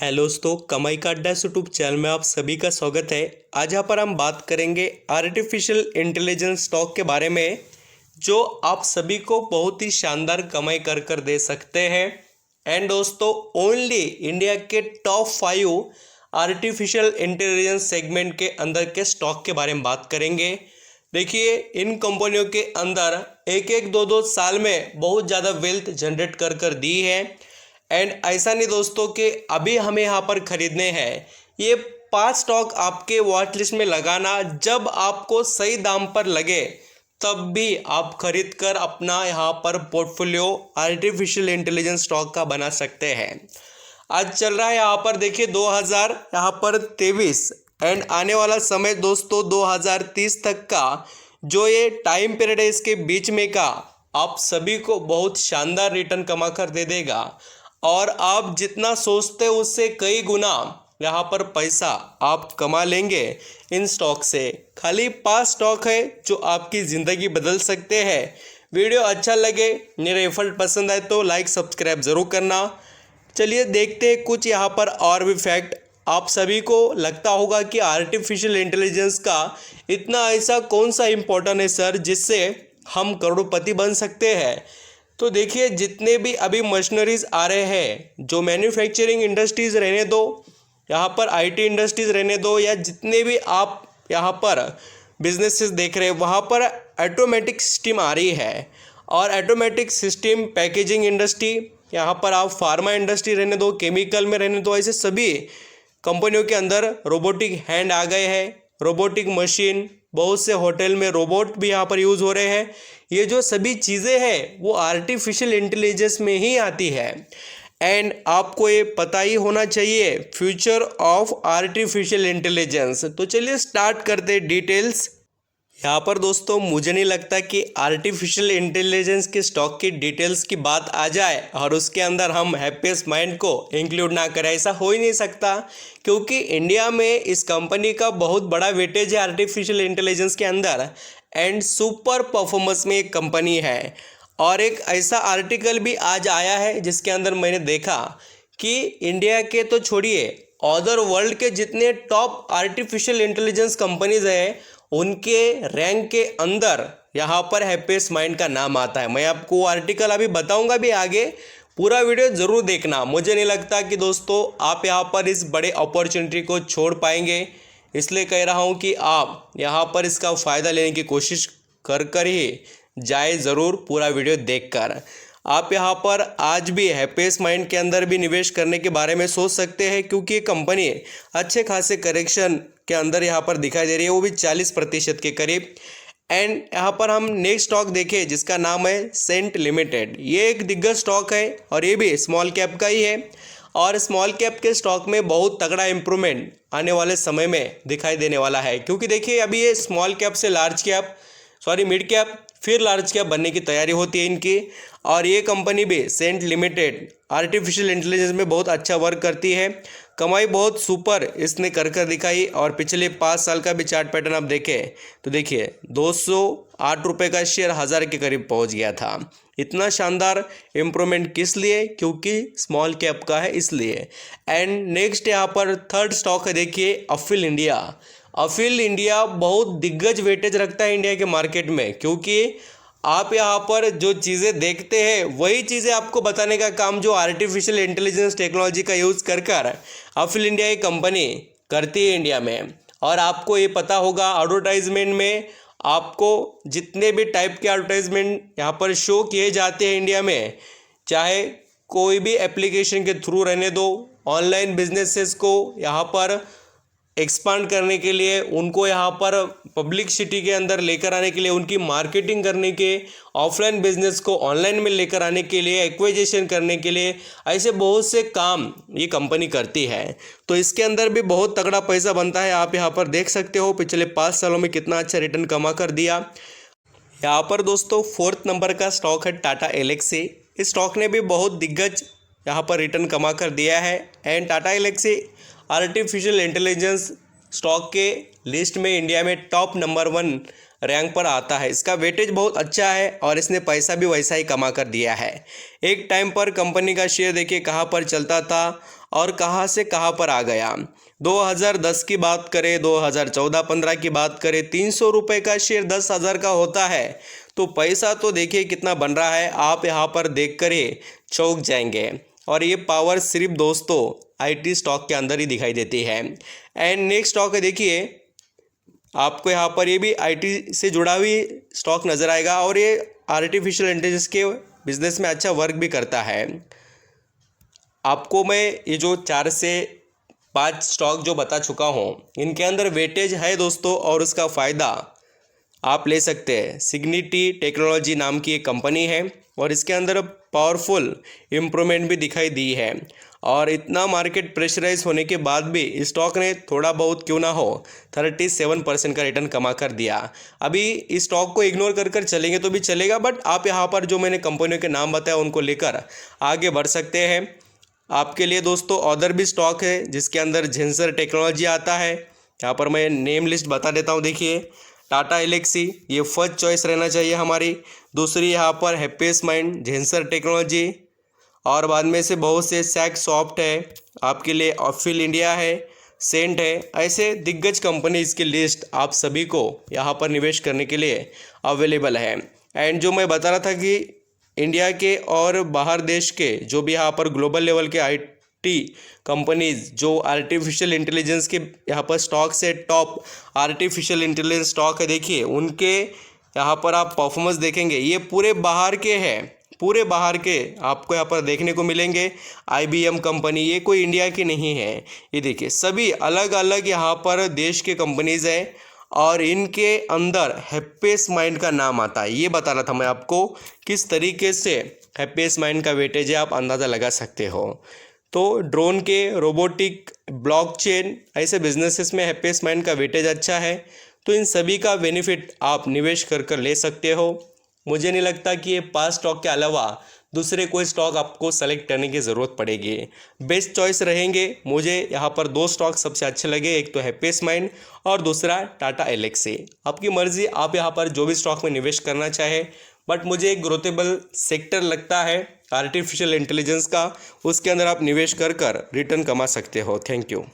Hello दोस्तों, कमाई का अड्डा यूट्यूब चैनल में आप सभी का स्वागत है। आज यहाँ पर हम बात करेंगे आर्टिफिशियल इंटेलिजेंस स्टॉक के बारे में, जो आप सभी को बहुत ही शानदार कमाई कर कर दे सकते हैं। एंड दोस्तों, ओनली इंडिया के टॉप 5 आर्टिफिशियल इंटेलिजेंस सेगमेंट के अंदर के स्टॉक के बारे में बात करेंगे। देखिए, इन कंपनियों के अंदर एक एक दो साल में बहुत ज़्यादा वेल्थ जनरेट कर कर दी है। एंड ऐसा नहीं दोस्तों कि अभी हमें यहाँ पर खरीदने हैं। ये 5 स्टॉक आपके वॉच लिस्ट में लगाना, जब आपको सही दाम पर लगे तब भी आप खरीद कर अपना यहाँ पर पोर्टफोलियो आर्टिफिशियल इंटेलिजेंस स्टॉक का बना सकते हैं। आज चल रहा है यहाँ पर देखिए 2023 एंड आने वाला समय दोस्तों 2030 तक का जो ये टाइम पीरियड है, इसके बीच में का आप सभी को बहुत शानदार रिटर्न कमा कर दे देगा। और आप जितना सोचते हो उससे कई गुना यहाँ पर पैसा आप कमा लेंगे इन स्टॉक से। खाली 5 स्टॉक है जो आपकी ज़िंदगी बदल सकते हैं। वीडियो अच्छा लगे, मेरे एफर्ट पसंद आए तो लाइक सब्सक्राइब ज़रूर करना। चलिए देखते हैं कुछ यहाँ पर और भी फैक्ट। आप सभी को लगता होगा कि आर्टिफिशियल इंटेलिजेंस का इतना ऐसा कौन सा इम्पोर्टेंट है सर, जिससे हम करोड़पति बन सकते हैं। तो देखिए, जितने भी अभी मशीनरीज आ रहे हैं, जो मैन्युफैक्चरिंग इंडस्ट्रीज़ रहने दो, यहाँ पर आईटी इंडस्ट्रीज़ रहने दो, या जितने भी आप यहाँ पर बिजनेसेस देख रहे हैं, वहाँ पर ऑटोमेटिक सिस्टम आ रही है। और ऑटोमेटिक सिस्टम पैकेजिंग इंडस्ट्री, यहाँ पर आप फार्मा इंडस्ट्री रहने दो, केमिकल में रहने दो, ऐसे सभी कंपनियों के अंदर रोबोटिक हैंड आ गए हैं, रोबोटिक मशीन, बहुत से होटल में रोबोट भी यहाँ पर यूज़ हो रहे हैं। ये जो सभी चीज़ें हैं वो आर्टिफिशियल इंटेलिजेंस में ही आती है। एंड आपको ये पता ही होना चाहिए फ्यूचर ऑफ आर्टिफिशियल इंटेलिजेंस। तो चलिए स्टार्ट करते डिटेल्स। यहाँ पर दोस्तों, मुझे नहीं लगता कि आर्टिफिशियल इंटेलिजेंस के स्टॉक की डिटेल्स की बात आ जाए और उसके अंदर हम हैप्पीएस्ट माइंड को इंक्लूड ना करें। ऐसा हो ही नहीं सकता, क्योंकि इंडिया में इस कंपनी का बहुत बड़ा वेटेज है आर्टिफिशियल इंटेलिजेंस के अंदर। एंड सुपर परफॉर्मेंस में एक कंपनी है। और एक ऐसा आर्टिकल भी आज आया है जिसके अंदर मैंने देखा कि इंडिया के तो छोड़िए, अदर वर्ल्ड के जितने टॉप आर्टिफिशियल इंटेलिजेंस कंपनीज हैं, उनके रैंक के अंदर यहाँ पर हैप्पीएस्ट माइंड का नाम आता है। मैं आपको वो आर्टिकल अभी बताऊंगा भी आगे, पूरा वीडियो ज़रूर देखना। मुझे नहीं लगता कि दोस्तों आप यहाँ पर इस बड़े अपॉर्चुनिटी को छोड़ पाएंगे, इसलिए कह रहा हूँ कि आप यहाँ पर इसका फ़ायदा लेने की कोशिश कर कर ही जाए ज़रूर, पूरा वीडियो देखकर। आप यहाँ पर आज भी हैप्पीएस्ट माइंड के अंदर भी निवेश करने के बारे में सोच सकते हैं, क्योंकि ये कंपनी अच्छे खासे करेक्शन के अंदर यहाँ पर दिखाई दे रही है, वो भी 40% के करीब। एंड यहाँ पर हम नेक्स्ट स्टॉक देखें जिसका नाम है सेंट लिमिटेड। ये एक दिग्गज स्टॉक है और ये भी स्मॉल कैप का ही है। और स्मॉल कैप के स्टॉक में बहुत तगड़ा इम्प्रूवमेंट आने वाले समय में दिखाई देने वाला है, क्योंकि देखिए अभी ये स्मॉल कैप से मिड कैप फिर लार्ज कैप बनने की तैयारी होती है इनकी। और ये कंपनी भी सेंट लिमिटेड आर्टिफिशियल इंटेलिजेंस में बहुत अच्छा वर्क करती है। कमाई बहुत सुपर इसने कर कर दिखाई। और पिछले 5 साल का भी चार्ट पैटर्न आप देखें तो देखिए 208 रुपये का शेयर 1000 के करीब पहुंच गया था। इतना शानदार इम्प्रूवमेंट किस लिए? क्योंकि स्मॉल कैप का है, इसलिए। एंड नेक्स्ट यहाँ पर थर्ड स्टॉक है, देखिए अफील इंडिया। अफील इंडिया बहुत दिग्गज वेटेज रखता है इंडिया के मार्केट में, क्योंकि आप यहाँ पर जो चीज़ें देखते हैं वही चीज़ें आपको बताने का काम जो आर्टिफिशियल इंटेलिजेंस टेक्नोलॉजी का यूज़ कर अफील इंडिया की कंपनी करती है इंडिया में। और आपको ये पता होगा, एडवर्टाइजमेंट में आपको जितने भी टाइप के एडवर्टाइजमेंट यहाँ पर शो किए जाते हैं इंडिया में, चाहे कोई भी एप्लीकेशन के थ्रू रहने दो, ऑनलाइन बिजनेसेस को यहाँ पर एक्सपांड करने के लिए, उनको यहाँ पर पब्लिक सिटी के अंदर लेकर आने के लिए, उनकी मार्केटिंग करने के, ऑफलाइन बिजनेस को ऑनलाइन में लेकर आने के लिए, एक्विजिशन करने के लिए, ऐसे बहुत से काम ये कंपनी करती है। तो इसके अंदर भी बहुत तगड़ा पैसा बनता है। आप यहाँ पर देख सकते हो पिछले 5 सालों में कितना अच्छा रिटर्न कमा कर दिया। यहाँ पर दोस्तों 4th नंबर का स्टॉक है टाटा एलेक्सी। इस स्टॉक ने भी बहुत दिग्गज यहाँ पर रिटर्न कमा कर दिया है। And Tata Elxsi artificial intelligence stock के लिस्ट में इंडिया में टॉप नंबर 1 रैंक पर आता है। इसका वेटेज बहुत अच्छा है और इसने पैसा भी वैसा ही कमा कर दिया है। एक टाइम पर कंपनी का शेयर देखिए कहाँ पर चलता था और कहाँ से कहाँ पर आ गया। 2010 की बात करें, 2014-15 की बात करें, 300 रुपये का शेयर 10,000 का होता है। तो पैसा तो देखिए कितना बन रहा है, आप यहाँ पर देख कर ही चौंक जाएंगे। और ये पावर सिर्फ दोस्तों आईटी स्टॉक के अंदर ही दिखाई देती है। एंड नेक्स्ट स्टॉक है देखिए, आपको यहाँ पर ये भी आईटी से जुड़ा हुई स्टॉक नज़र आएगा और ये आर्टिफिशियल इंटेलिजेंस के बिजनेस में अच्छा वर्क भी करता है। आपको मैं ये जो 4 से 5 स्टॉक जो बता चुका हूँ, इनके अंदर वेटेज है दोस्तों और उसका फ़ायदा आप ले सकते हैं। सिग्निटी टेक्नोलॉजी नाम की एक कंपनी है और इसके अंदर पावरफुल इम्प्रूवमेंट भी दिखाई दी है। और इतना मार्केट प्रेशराइज होने के बाद भी स्टॉक ने थोड़ा बहुत क्यों ना हो 37% का रिटर्न कमा कर दिया। अभी इस स्टॉक को इग्नोर कर चलेंगे तो भी चलेगा, बट आप यहाँ पर जो मैंने कंपनियों के नाम बताया उनको लेकर आगे बढ़ सकते हैं। आपके लिए दोस्तों अदर भी स्टॉक है जिसके अंदर झेंसर टेक्नोलॉजी आता है। यहाँ पर मैं नेम लिस्ट बता देता हूँ। देखिए, टाटा एलेक्सी ये फर्स्ट चॉइस रहना चाहिए हमारी। दूसरी यहाँ पर हैप्पीएस्ट माइंड, झेंसर टेक्नोलॉजी, और बाद में से बहुत से सैक सॉफ्ट है आपके लिए, ऑफिल इंडिया है, सेंट है। ऐसे दिग्गज कंपनीज की लिस्ट आप सभी को यहाँ पर निवेश करने के लिए अवेलेबल है। एंड जो मैं बता रहा था कि इंडिया के और बाहर देश के जो भी यहाँ पर ग्लोबल लेवल के आईटी कंपनीज जो आर्टिफिशियल इंटेलिजेंस के यहाँ पर स्टॉक से टॉप आर्टिफिशियल इंटेलिजेंस स्टॉक है, देखिए उनके यहाँ पर आप परफॉर्मेंस देखेंगे, ये पूरे बाहर के हैं, पूरे बाहर के आपको यहाँ पर देखने को मिलेंगे। IBM कंपनी, ये कोई इंडिया की नहीं है। ये देखिए सभी अलग अलग यहाँ पर देश के कंपनीज हैं और इनके अंदर हैप्पीएस्ट माइंड का नाम आता है। ये बता रहा था मैं आपको किस तरीके से हैप्पीएस्ट माइंड का वेटेज है, आप अंदाज़ा लगा सकते हो। तो ड्रोन के, रोबोटिक, ब्लॉकचेन ऐसे बिजनेसेस में हैप्पीएस्ट माइंड का वेटेज अच्छा है। तो इन सभी का बेनिफिट आप निवेश कर ले सकते हो। मुझे नहीं लगता कि ये 5 स्टॉक के अलावा दूसरे कोई स्टॉक आपको सेलेक्ट करने की ज़रूरत पड़ेगी। बेस्ट चॉइस रहेंगे। मुझे यहाँ पर 2 स्टॉक सबसे अच्छे लगे, एक तो हैप्पीएस्ट माइंड और दूसरा टाटा एलेक्सी। आपकी मर्ज़ी, आप यहाँ पर जो भी स्टॉक में निवेश करना चाहे, बट मुझे एक ग्रोथेबल सेक्टर लगता है आर्टिफिशियल इंटेलिजेंस का, उसके अंदर आप निवेश कर रिटर्न कमा सकते हो। Thank you.